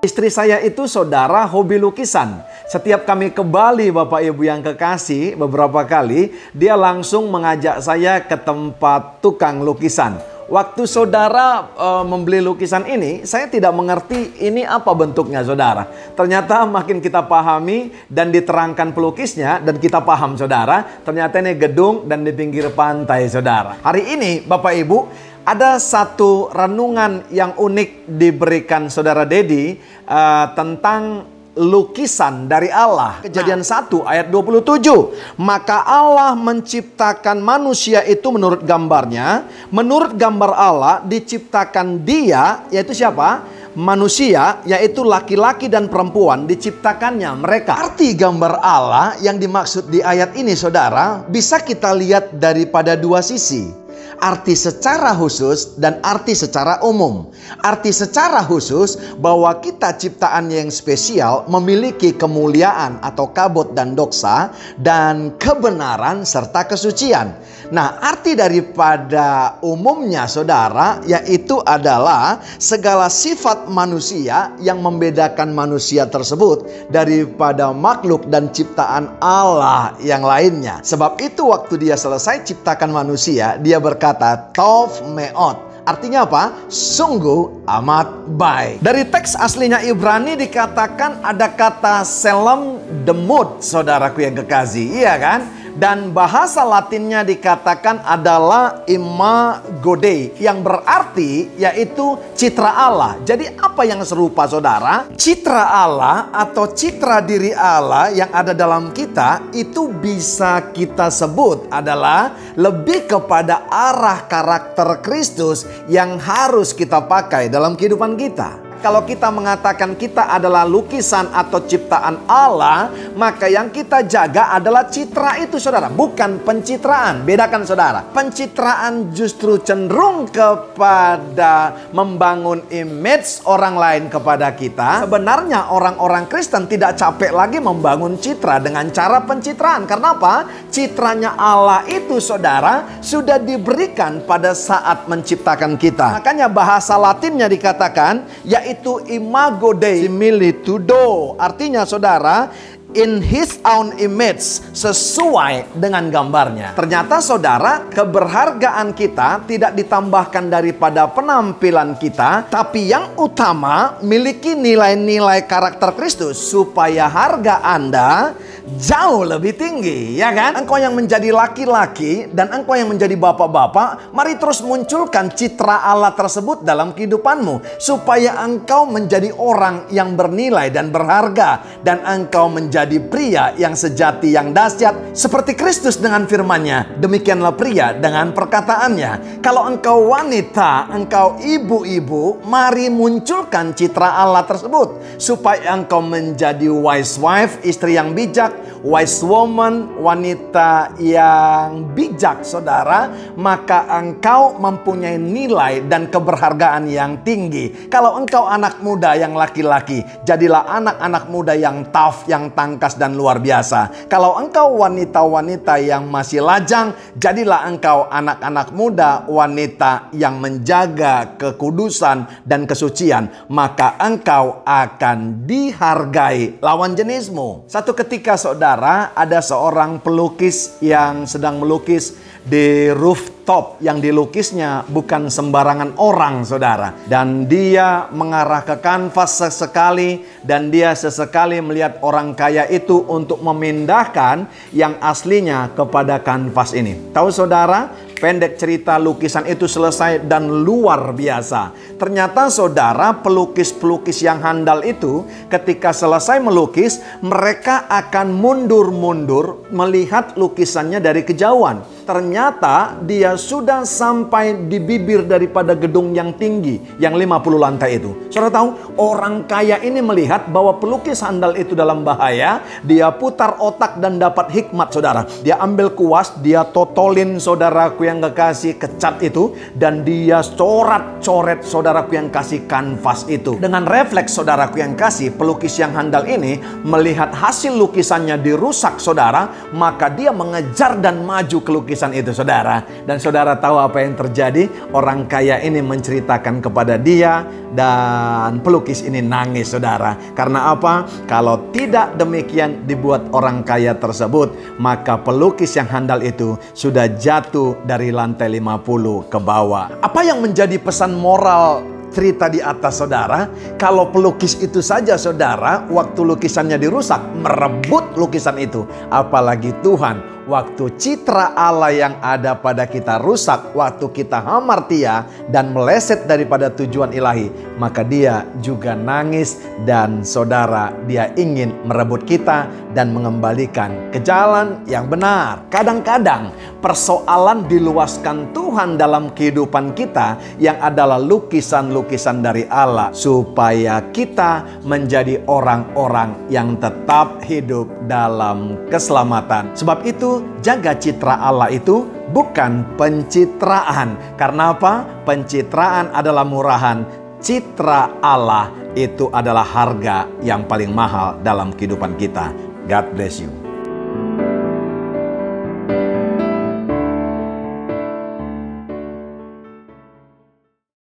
Istri saya itu saudara hobi lukisan. Setiap kami ke Bali, Bapak Ibu yang kekasih, beberapa kali dia langsung mengajak saya ke tempat tukang lukisan. Waktu saudara membeli lukisan ini, saya tidak mengerti ini apa bentuknya saudara. Ternyata makin kita pahami dan diterangkan pelukisnya dan kita paham saudara, ternyata ini gedung dan di pinggir pantai saudara. Hari ini Bapak Ibu, ada satu renungan yang unik diberikan Saudara Dedi tentang lukisan dari Allah. Kejadian 1 ayat 27. Maka Allah menciptakan manusia itu menurut gambarnya. Menurut gambar Allah diciptakan dia, yaitu siapa? Manusia, yaitu laki-laki dan perempuan, diciptakannya mereka. Arti gambar Allah yang dimaksud di ayat ini saudara, bisa kita lihat daripada dua sisi. Arti secara khusus dan arti secara umum. Arti secara khusus bahwa kita ciptaan yang spesial memiliki kemuliaan atau kabut dan doksa dan kebenaran serta kesucian. Nah, arti daripada umumnya saudara yaitu adalah segala sifat manusia yang membedakan manusia tersebut daripada makhluk dan ciptaan Allah yang lainnya. Sebab itu waktu dia selesai ciptakan manusia, dia berkata Tov Meot. Artinya apa? Sungguh amat baik. Dari teks aslinya Ibrani dikatakan ada kata Selem Demut, saudaraku yang kekasih. Iya kan? Dan bahasa Latinnya dikatakan adalah Imago Dei, yang berarti yaitu citra Allah. Jadi apa yang serupa saudara? Citra Allah atau citra diri Allah yang ada dalam kita itu bisa kita sebut adalah lebih kepada arah karakter Kristus yang harus kita pakai dalam kehidupan kita. Kalau kita mengatakan kita adalah lukisan atau ciptaan Allah, maka yang kita jaga adalah citra itu saudara, bukan pencitraan. Bedakan saudara. Pencitraan justru cenderung kepada membangun image orang lain kepada kita. Sebenarnya orang-orang Kristen tidak capek lagi membangun citra dengan cara pencitraan. Karena apa? Citranya Allah itu saudara sudah diberikan pada saat menciptakan kita. Makanya bahasa Latinnya dikatakan yaitu Imago Dei, similitudo. Artinya saudara, in his own image, sesuai dengan gambarnya. Ternyata saudara, keberhargaan kita tidak ditambahkan daripada penampilan kita, tapi yang utama miliki nilai-nilai karakter Kristus supaya harga Anda jauh lebih tinggi, ya kan? Engkau yang menjadi laki-laki dan engkau yang menjadi bapak-bapak, mari terus munculkan citra Allah tersebut dalam kehidupanmu supaya engkau menjadi orang yang bernilai dan berharga, dan engkau menjadi pria yang sejati, yang dahsyat seperti Kristus dengan firman-Nya. Demikianlah pria dengan perkataannya. Kalau engkau wanita, engkau ibu-ibu, mari munculkan citra Allah tersebut supaya engkau menjadi wise wife, istri yang bijak, wise woman, wanita yang bijak saudara, maka engkau mempunyai nilai dan keberhargaan yang tinggi. Kalau engkau anak muda yang laki-laki, jadilah anak-anak muda yang tough, yang tangkas dan luar biasa. Kalau engkau wanita-wanita yang masih lajang, jadilah engkau anak-anak muda, wanita yang menjaga kekudusan dan kesucian, maka engkau akan dihargai lawan jenismu. Satu ketika saudara, ada seorang pelukis yang sedang melukis di rooftop. Yang dilukisnya bukan sembarangan orang saudara. Dan dia mengarah ke kanvas sesekali, dan dia sesekali melihat orang kaya itu untuk memindahkan yang aslinya kepada kanvas ini. Tahu saudara, pendek cerita, lukisan itu selesai dan luar biasa. Ternyata saudara, pelukis-pelukis yang handal itu ketika selesai melukis, mereka akan mundur-mundur melihat lukisannya dari kejauhan. Ternyata dia sudah sampai di bibir daripada gedung yang tinggi, yang 50 lantai itu. Saudara tahu, orang kaya ini melihat bahwa pelukis handal itu dalam bahaya. Dia putar otak dan dapat hikmat saudara. Dia ambil kuas, dia totolin saudaraku yang kekasih kecat itu, dan dia coret-coret saudaraku yang kasih kanvas itu. Dengan refleks saudaraku yang kasih, pelukis yang handal ini melihat hasil lukisannya dirusak saudara, maka dia mengejar dan maju ke lukisan lukisan itu, saudara. Dan saudara tahu apa yang terjadi? Orang kaya ini menceritakan kepada dia, dan pelukis ini nangis, saudara. Karena apa? Kalau tidak demikian dibuat orang kaya tersebut, maka pelukis yang handal itu sudah jatuh dari lantai 50 ke bawah. Apa yang menjadi pesan moral cerita di atas, saudara? Kalau pelukis itu saja, saudara, waktu lukisannya dirusak, merebut lukisan itu. Apalagi Tuhan, waktu citra Allah yang ada pada kita rusak, waktu kita hamartia dan meleset daripada tujuan ilahi, maka dia juga nangis. Dan saudara, dia ingin merebut kita dan mengembalikan ke jalan yang benar. Kadang-kadang persoalan diluaskan Tuhan dalam kehidupan kita yang adalah lukisan-lukisan dari Allah, supaya kita menjadi orang-orang yang tetap hidup dalam keselamatan. Sebab itu, jaga citra Allah itu bukan pencitraan. Karena apa? Pencitraan adalah murahan. Citra Allah itu adalah harga yang paling mahal dalam kehidupan kita. God bless you.